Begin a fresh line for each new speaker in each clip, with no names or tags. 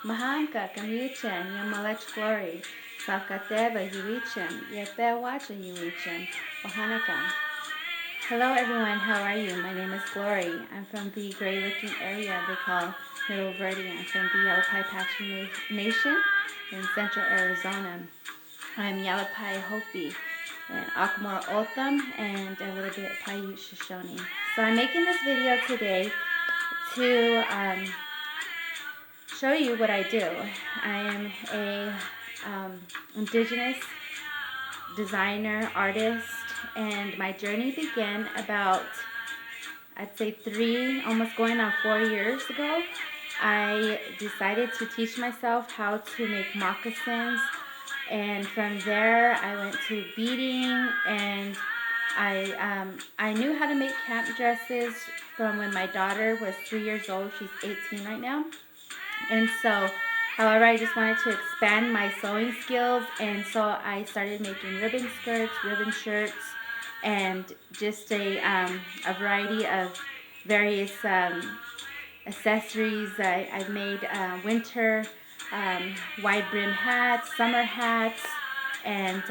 Mahanka Kamyuchen, Yamalech Glory, Sakateva Yuichem, Yepe Wacha Yuichem, Wahanaka. Hello everyone, how are you? My name is Glory. I'm from the gray looking area they call Middle Verde. I'm from the Yavapai Apache Nation in central Arizona. I'm Yavapai Hopi and Akamora Otham and a little bit Paiute Shoshone. So I'm making this video today to show you what I do. I am a indigenous designer, artist, and my journey began about, I'd say 4 years ago. I decided to teach myself how to make moccasins, and from there I went to beading, and I knew how to make camp dresses from when my daughter was 3 years old. She's 18 right now. And so, however, I just wanted to expand my sewing skills, and so I started making ribbon skirts, ribbon shirts, and just a variety of various accessories. I've made winter wide brim hats, summer hats, and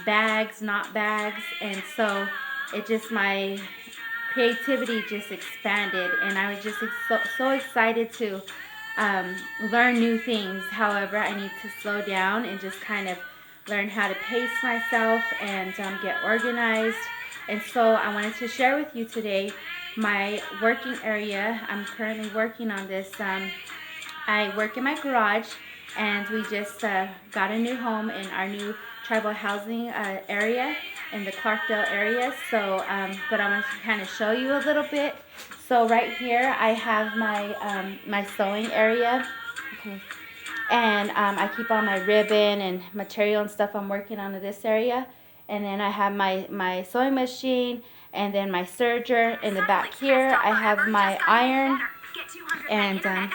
bags, knot bags, and so it just, my creativity just expanded, and I was just so excited to learn new things. However, I need to slow down and just kind of learn how to pace myself and get organized. And so I wanted to share with you today my working area. I'm currently working on this. I work in my garage, and we just got a new home in our new tribal housing area in the Clarkdale area. So, but I want to kind of show you a little bit. So right here I have my my sewing area. Okay. And I keep all my ribbon and material and stuff I'm working on in this area. And then I have my sewing machine, and then my serger in the back here. I have my iron and okay.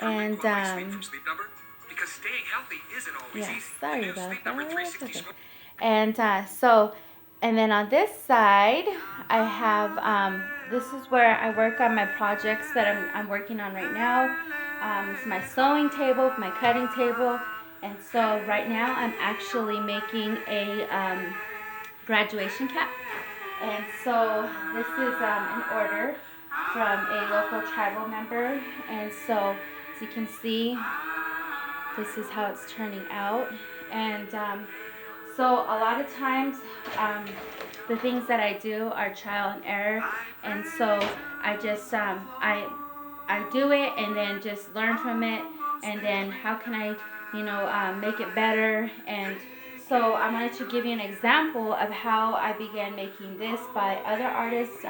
And
because staying healthy isn't always
yeah,
easy.
sorry about that. Okay. And so, and then on this side, I have, this is where I work on my projects that I'm working on right now. It's my sewing table, my cutting table. And so right now I'm actually making a graduation cap. And so this is an order from a local tribal member. And so, as you can see, this is how it's turning out. And so a lot of times the things that I do are trial and error, and so I just I do it and then just learn from it, and then how can I make it better. And so I wanted to give you an example of how I began making this by other artists,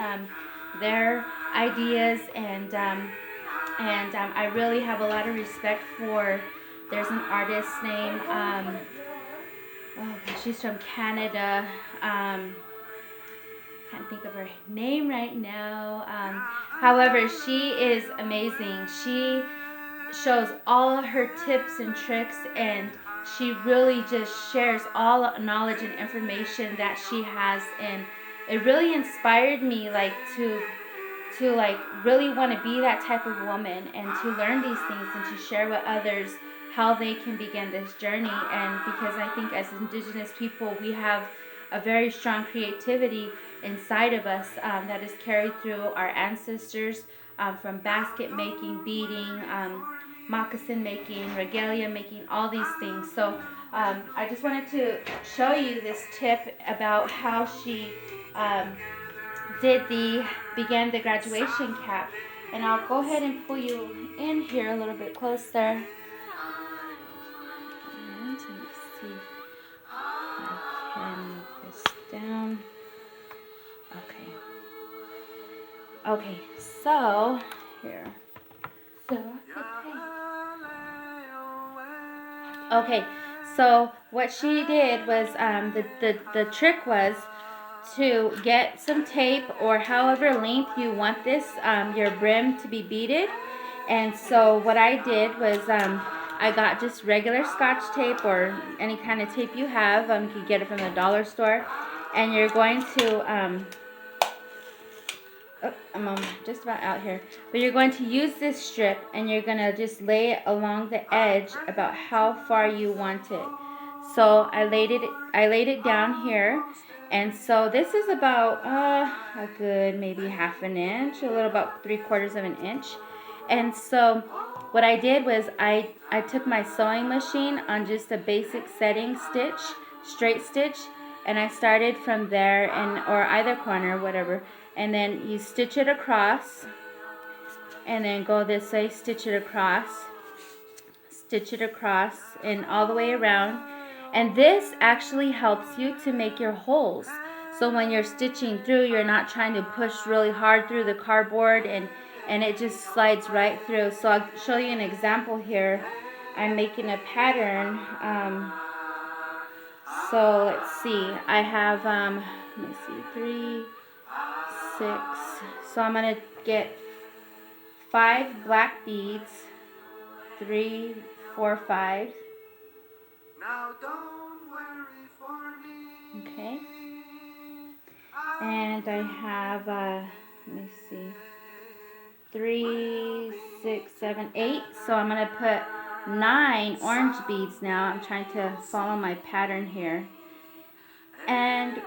their ideas, and I really have a lot of respect for. There's an artist named she's from Canada. Can't think of her name right now. However, she is amazing. She shows all of her tips and tricks, and she really just shares all the knowledge and information that she has, and it really inspired me, like to like really want to be that type of woman and to learn these things and to share with others how they can begin this journey. And because I think as indigenous people, we have a very strong creativity inside of us that is carried through our ancestors, from basket making, beading, moccasin making, regalia making, all these things. So I just wanted to show you this tip about how she began the graduation cap. And I'll go ahead and pull you in here a little bit closer. And let me see if I can move this down. Okay, so here. Okay, so what she did was the trick was to get some tape, or however length you want this your brim to be beaded. And so what I did was I got just regular Scotch tape, or any kind of tape you have. You can get it from the dollar store, and you're going to I'm just about out here. But you're going to use this strip and you're going to just lay it along the edge about how far you want it. So I laid it down here, and so this is about a good maybe half an inch, a little about 3/4 of an inch. And so what I did was I took my sewing machine on just a basic setting stitch, straight stitch, and I started from there, and or either corner, whatever, and then you stitch it across, and then go this way, stitch it across and all the way around. And this actually helps you to make your holes, so when you're stitching through, you're not trying to push really hard through the cardboard, and it just slides right through. So I'll show you an example here. I'm making a pattern. So let's see, I have let me see, 3, 6, so I'm gonna get 5 black beads, 3, 4, 5. Okay. And I have, let me see, 3, 6, 7, 8. So I'm going to put 9 orange beads now. I'm trying to follow my pattern here. And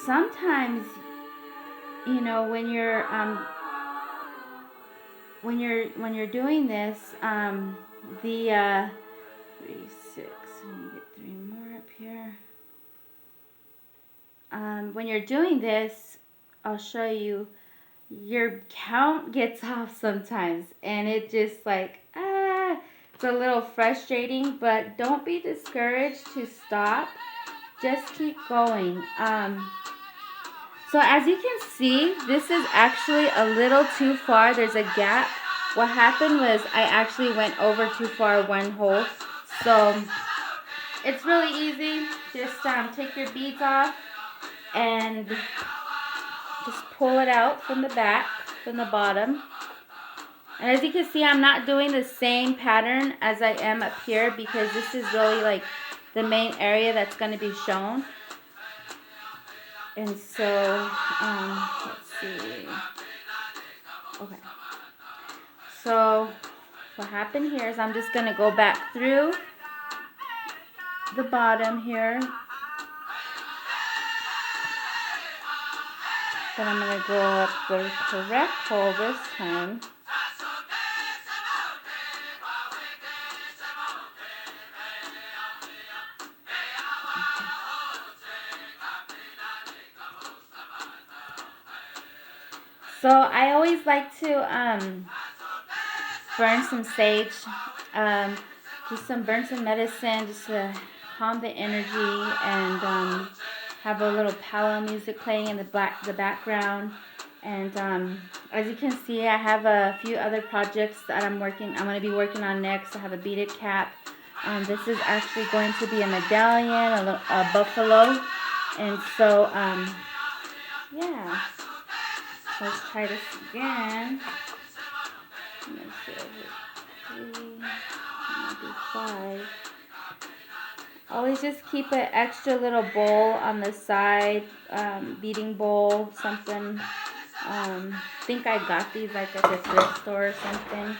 sometimes, you know, when you're doing this, the 3, 6, let me get 3 more up here. When you're doing this, I'll show you, your count gets off sometimes, and it just like, it's a little frustrating, but don't be discouraged to stop. Just keep going. So as you can see, this is actually a little too far. There's a gap. What happened was I actually went over too far one hole. So it's really easy. Just take your beads off and just pull it out from the back, from the bottom. And as you can see, I'm not doing the same pattern as I am up here, because this is really like the main area that's going to be shown. And so, let's see. Okay. So what happened here is I'm just going to go back through the bottom here. Then I'm going to go up the correct hole this time. So I always like to burn some sage, burn some medicine just to calm the energy, and have a little powwow music playing in the background. And as you can see, I have a few other projects that I'm going to be working on next. I have a beaded cap. This is actually going to be a medallion, a buffalo, and so yeah. Let's try this again. Let's see, 3, maybe 5. Always just keep an extra little bowl on the side, beading bowl, something. Think I got these like at the thrift store or something.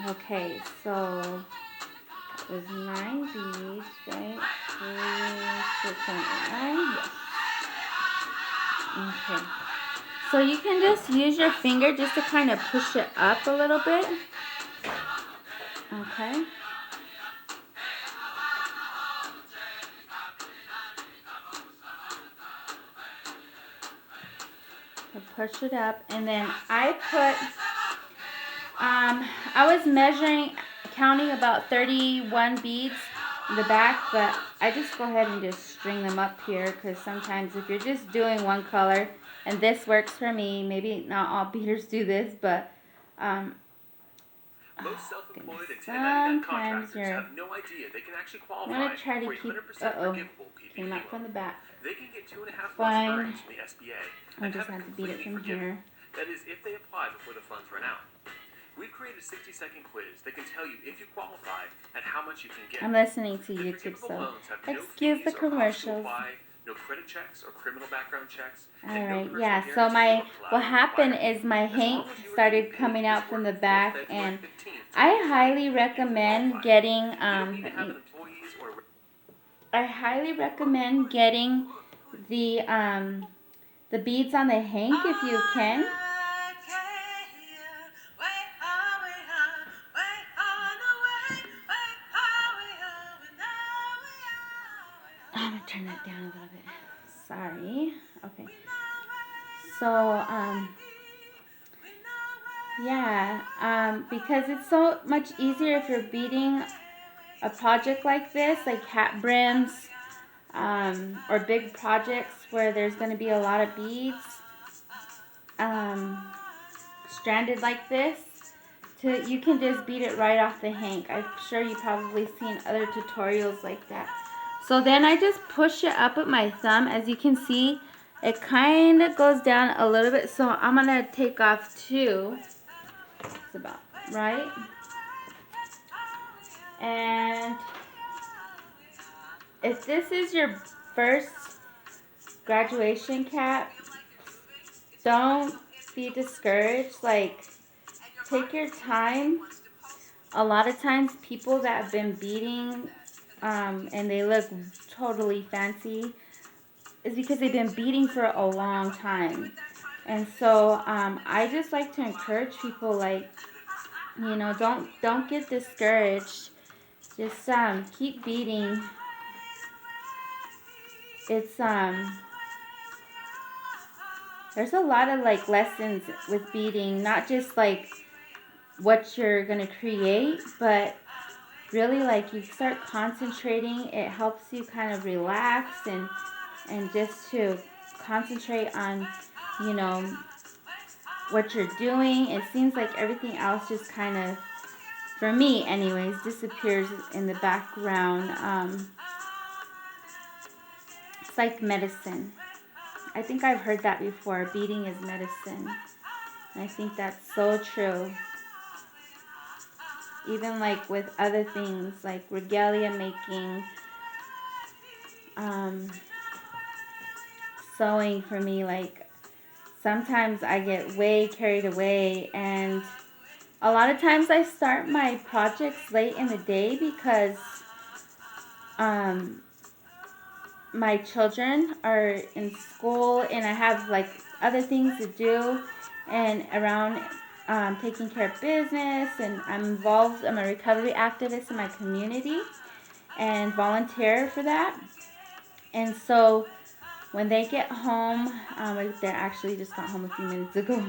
Okay, so it was 9 beads, right? 3, 6, 7, 8, 9. Yes. Okay. So you can just use your finger just to kind of push it up a little bit. Okay. So push it up, and then I was measuring, counting about 31 beads in the back, but I just go ahead and just string them up here, because sometimes if you're just doing one color, and this works for me, maybe not all beaders do this, but
most self-employed and 1099 contractors have no idea they can actually qualify
try to
for a
keep,
100% forgivable PPP
came out
loan.
from the back.
They can get 2.5 months
Fine.
earnings from the SBA
I
and
just
have it
have to beat it
completely
from
forgiven.
here.
That is, if they apply before the funds run out. We've created a 60-second quiz that can tell you if you qualify and how much you can get.
I'm listening to
The
YouTube,
forgivable
so
loans have no
excuse the
fees or costs to
commercials.
apply, no credit checks or criminal background checks, and no
Alright,
personal
yeah, so
guarantee or
what
collateral
happened
required.
is my
As
hank
long as you are
started
getting paid
coming
for this
out from
work
the
before
back,
February
and
15th,
I
2020,
highly
you can
recommend
qualify.
getting,
You don't need to have employees or...
I highly recommend getting the beads on the hank if you can. I'm gonna turn that down a little bit. Sorry. Okay. So, yeah, because it's so much easier if you're beading a project like this, like hat brims, or big projects where there's going to be a lot of beads, stranded like this. You can just bead it right off the hank. I'm sure you've probably seen other tutorials like that. So then I just push it up with my thumb. As you can see, it kind of goes down a little bit. So I'm going to take off 2. It's about right. And if this is your first graduation cap, don't be discouraged. Like, take your time. A lot of times people that have been beading and they look totally fancy is because they've been beading for a long time. And so I just like to encourage people, like, you know, don't get discouraged. Just keep beading. It's there's a lot of like lessons with beading, not just like what you're gonna create, but really like you start concentrating. It helps you kind of relax and just to concentrate on, you know, what you're doing. It seems like everything else just kind of, for me anyways, disappears in the background. It's like medicine. I think I've heard that before. Beading is medicine. And I think that's so true. Even like with other things like regalia making, sewing for me, like sometimes I get way carried away, and a lot of times I start my projects late in the day because my children are in school and I have like other things to do and around taking care of business, and I'm involved. I'm a recovery activist in my community and volunteer for that. And so when they get home, they actually just got home a few minutes ago,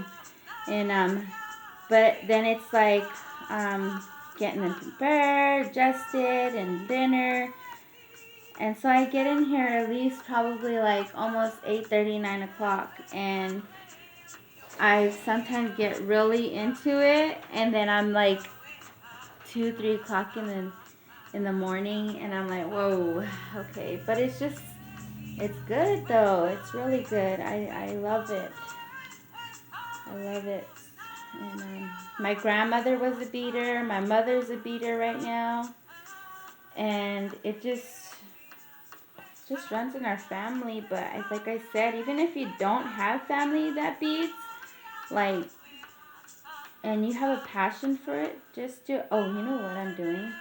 and but then it's like getting them prepared, adjusted, and dinner. And so I get in here at least probably like almost 8:30, 9 o'clock, and I sometimes get really into it, and then I'm like 2, 3 o'clock in the morning, and I'm like, whoa, okay. But it's just, it's good though. It's really good. I love it. I love it. And my grandmother was a beater. My mother's a beater right now, and it just runs in our family. But like I said, even if you don't have family that beads, like, and you have a passion for it, just do. Oh, you know what I'm doing?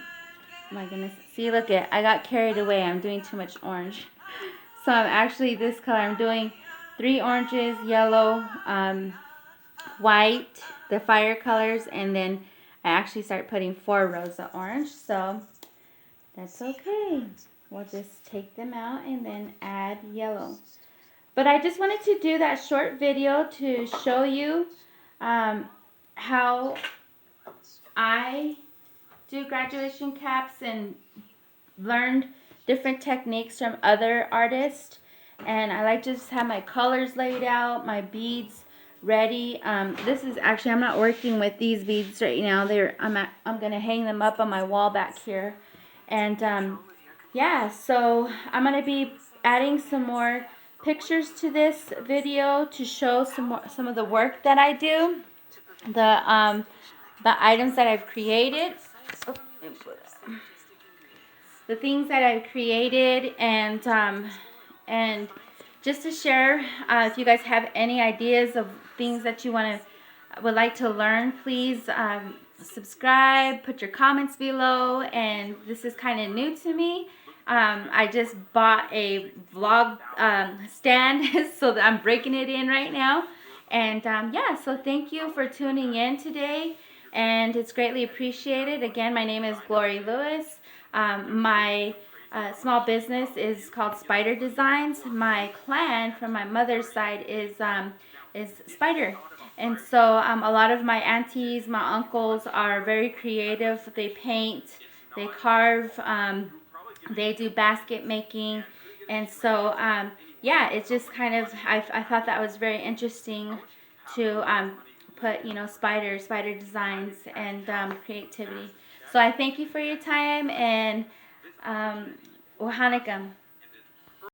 My goodness. See, look it. I got carried away. I'm doing too much orange. So I'm actually this color. I'm doing 3 oranges, yellow, white, the fire colors, and then I actually start putting 4 rows of orange. So that's okay. We'll just take them out and then add yellow. But I just wanted to do that short video to show you how I do graduation caps and learned different techniques from other artists. And I like to just have my colors laid out, my beads ready. This is actually, I'm not working with these beads right now. I'm gonna hang them up on my wall back here. And yeah, so I'm gonna be adding some more pictures to this video to show some of the work that I do. the items that I've created. Oh, the things that I've created, and just to share, if you guys have any ideas of things that you would like to learn, please subscribe, put your comments below. And this is kind of new to me. I just bought a vlog stand, so that I'm breaking it in right now. And yeah, so thank you for tuning in today, and it's greatly appreciated. Again, my name is Glory Lewis. My small business is called Spider Designs. My clan from my mother's side is Spider. And so a lot of my aunties, my uncles are very creative. They paint, they carve, they do basket making. And so, yeah, it's just kind of, I thought that was very interesting to put, spider designs and creativity. So I thank you for your time, and Hanukkah.